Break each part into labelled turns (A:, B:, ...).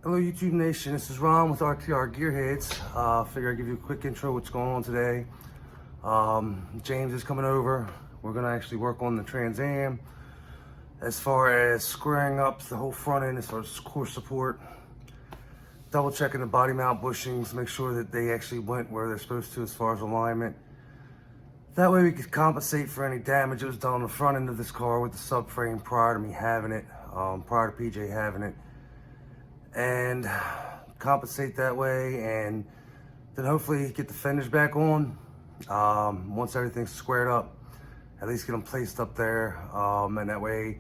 A: Hello YouTube Nation, this is Ron with RTR Gearheads. Figure I'd give you a quick intro what's going on today. James is coming over. We're gonna actually work on the Trans Am as far as squaring up the whole front end as far as core support. Double checking the body mount bushings, make sure that they actually went where they're supposed to as far as alignment. That way we could compensate for any damage that was done on the front end of this car with the subframe prior to me having it, prior to PJ having it. And compensate that way, and then hopefully get the fenders back on once everything's squared up. At least get them placed up there, and that way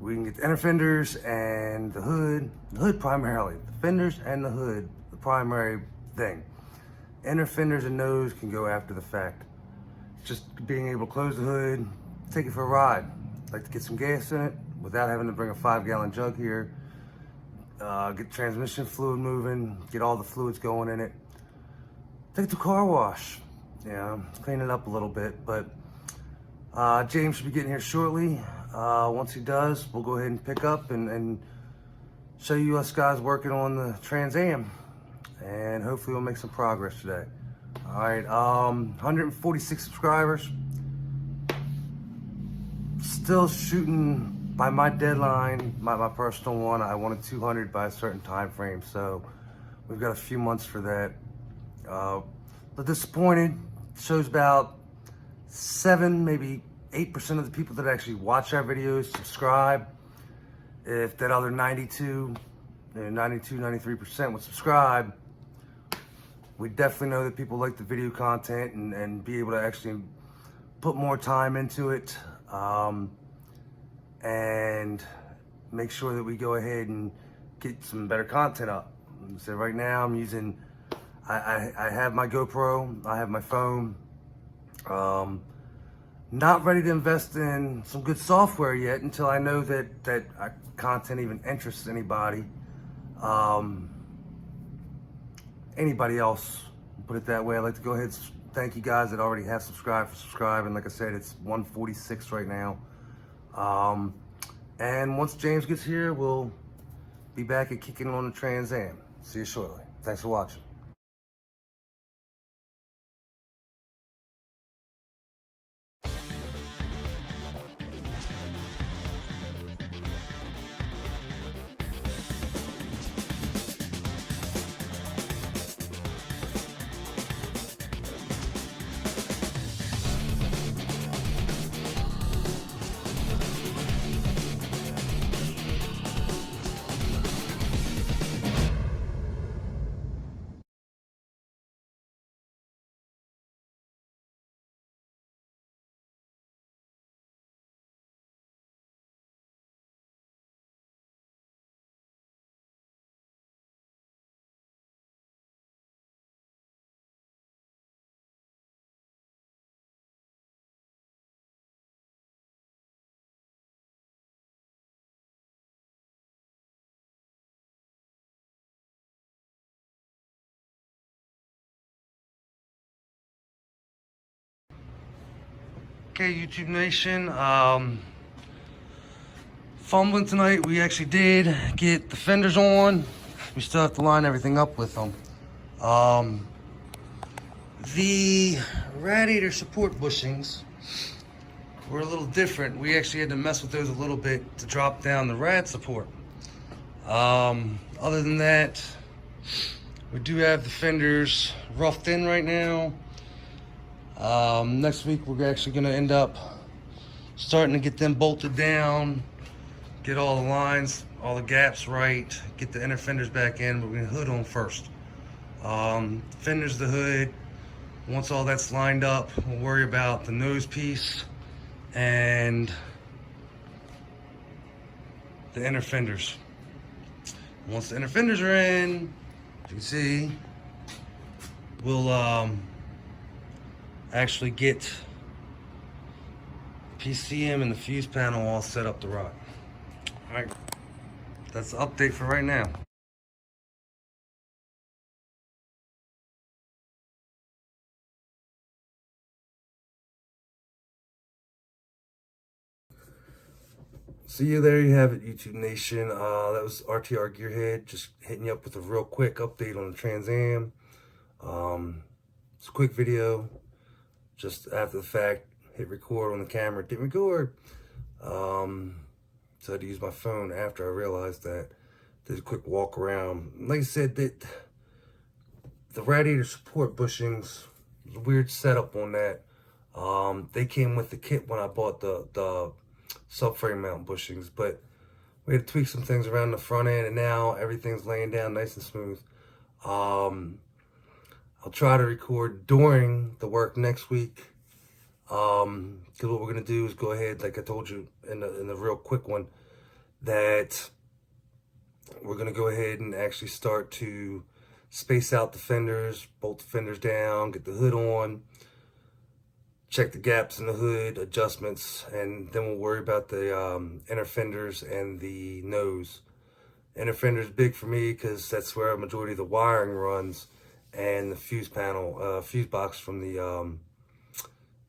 A: we can get the inner fenders and the hood primarily. The fenders and the hood, the primary thing. Inner fenders and nose can go after the fact. Just being able to close the hood, take it for a ride. Like to get some gas in it without having to bring a 5-gallon jug here. Get transmission fluid moving, get all the fluids going in it. Take it to car wash, clean it up a little bit. But James should be getting here shortly. Once he does, we'll go ahead and pick up and show you us guys working on the Trans Am, and hopefully we'll make some progress today. All right, 146 subscribers. Still shooting by my deadline, my personal one. I wanted 200 by a certain time frame, so we've got a few months for that. But disappointed. Shows about 7, maybe 8% of the people that actually watch our videos subscribe. If that other 93% would subscribe, we definitely know that people like the video content and be able to actually put more time into it. And make sure that we go ahead and get some better content up. So right now I'm using, I have my GoPro, I have my phone. Not ready to invest in some good software yet until I know that content even interests anybody. Anybody else, put it that way. I'd like to go ahead and thank you guys that already have subscribed for subscribing. Like I said, it's 146 right now. And once James gets here, we'll be back at kicking on the Trans Am. See you shortly. Thanks for watching. Okay, YouTube Nation, fumbling tonight. We actually did get the fenders on. We still have to line everything up with them. The radiator support bushings were a little different. We actually had to mess with those a little bit to drop down the rad support. Other than that, we do have the fenders roughed in right now. Next week we're actually going to end up starting to get them bolted down, get all the lines, all the gaps right, get the inner fenders back in, but we're going to hood on first. Fenders, the hood, once all that's lined up, we'll worry about the nose piece and the inner fenders. Once the inner fenders are in, as you can see, we'll actually get PCM and the fuse panel all set up to rock. All right, that's the update for right now. So yeah, there you have it, YouTube Nation. That was RTR Gearhead, just hitting you up with a real quick update on the Trans Am. It's a quick video, just after the fact, hit record on the camera, didn't record. So I had to use my phone after I realized that. Did a quick walk around. Like I said, that the radiator support bushings, a weird setup on that. They came with the kit when I bought the subframe mount bushings, but we had to tweak some things around the front end, and now everything's laying down nice and smooth. I'll try to record during the work next week, because what we're gonna do is go ahead, like I told you in the real quick one, that we're gonna go ahead and actually start to space out the fenders, bolt the fenders down, get the hood on, check the gaps in the hood, adjustments, and then we'll worry about the inner fenders and the nose. Inner fender's big for me because that's where a majority of the wiring runs, and the fuse panel, fuse box from the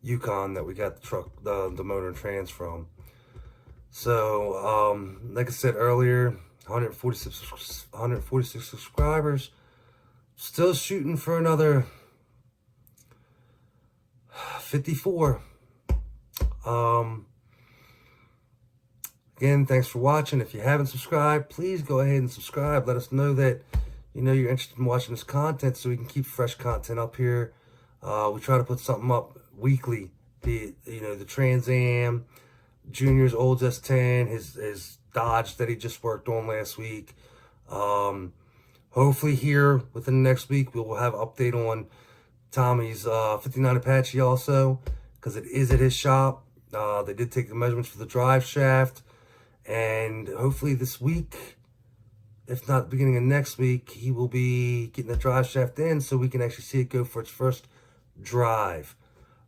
A: Yukon that we got the truck, the motor and trans from. So, like I said earlier, 146 subscribers. Still shooting for another 54. Again, thanks for watching. If you haven't subscribed, please go ahead and subscribe. Let us know that you're interested in watching this content, so we can keep fresh content up here. We try to put something up weekly. The Trans Am, Junior's old S10, his Dodge that he just worked on last week. Hopefully here within the next week we will have an update on Tommy's 59 Apache also, because it is at his shop. They did take the measurements for the drive shaft, and hopefully this week, if not the beginning of next week, he will be getting the drive shaft in so we can actually see it go for its first drive.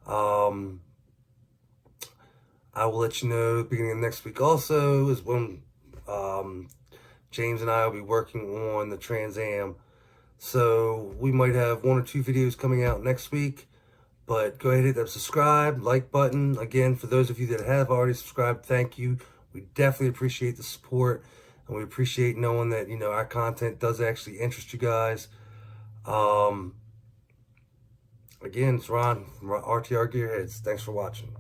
A: I will let you know beginning of next week also is when James and I will be working on the Trans Am. So we might have 1 or 2 videos coming out next week, but go ahead and hit that subscribe, like button. Again, for those of you that have already subscribed, thank you. We definitely appreciate the support, and we appreciate knowing that, our content does actually interest you guys. Again, it's Ron from RTR Gearheads. Thanks for watching.